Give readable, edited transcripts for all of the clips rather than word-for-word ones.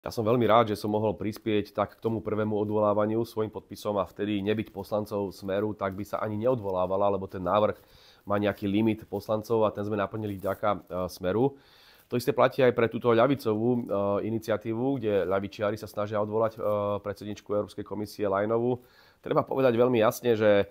Ja som veľmi rád, že som mohol prispieť tak k tomu prvému odvolávaniu svojim podpisom a vtedy nebyť poslancov Smeru, tak by sa ani neodvolávala, lebo ten návrh má nejaký limit poslancov a ten sme naplnili vďaka Smeru. To isté platí aj pre túto ľavicovú iniciatívu, kde ľavičiari sa snažia odvolať predsedničku Európskej komisie Leyenovú. Treba povedať veľmi jasne, že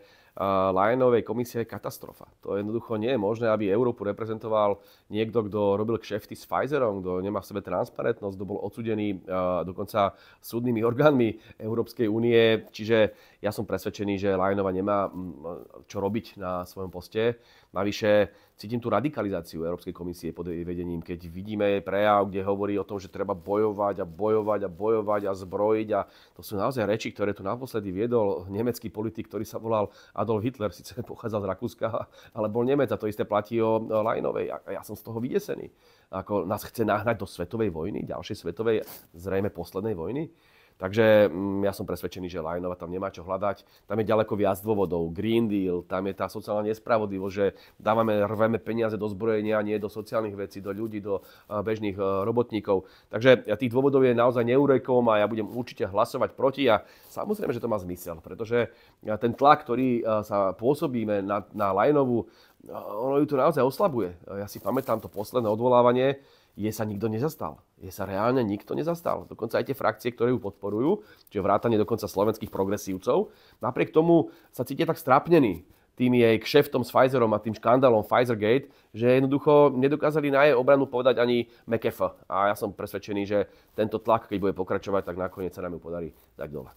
Leyenovej komisia je katastrofa. To jednoducho nie je možné, aby Európu reprezentoval niekto, kto robil kšefty s Pfizerom, kto nemá v sebe transparentnosť, kto bol odsúdený dokonca súdnymi orgánmi Európskej únie. Čiže ja som presvedčený, že Leyenová nemá čo robiť na svojom poste. Navyše cítim tú radikalizáciu Európskej komisie pod jej vedením, keď vidíme jej prejav, kde hovorí o tom, že treba bojovať a bojovať a bojovať a zbrojiť. A to sú naozaj reči, ktoré tu naposledy viedol nemecký politik, ktorý sa volal Adolf Hitler, síce pochádzal z Rakúska, ale bol Nemec a to isté platí o Leyenovej. A ja som z toho vydesený. Ako nás chce nahnať do svetovej vojny, ďalšej svetovej, zrejme poslednej vojny. Takže ja som presvedčený, že Leyenová tam nemá čo hľadať. Tam je ďaleko viac dôvodov. Green Deal, tam je tá sociálna nespravodlivosť, že rveme peniaze do zbrojenia, nie do sociálnych vecí, do ľudí, do bežných robotníkov. Takže tých dôvodov je naozaj neúrekom a ja budem určite hlasovať proti a samozrejme, že to má zmysel, pretože ten tlak, ktorý sa pôsobíme na Leyenovú, ono ju to naozaj oslabuje. Ja si pamätám to posledné odvolávanie, sa nikto nezastal. Sa reálne nikto nezastal. Dokonca aj tie frakcie, ktoré ju podporujú, čiže vrátane dokonca slovenských progresívcov, napriek tomu sa cítia tak strápnení tým jej kšeftom s Pfizerom a tým škandálom Pfizergate, že jednoducho nedokázali na jej obranu povedať ani McAfee. A ja som presvedčený, že tento tlak, keď bude pokračovať, tak nakoniec sa nám ju podarí dať dole.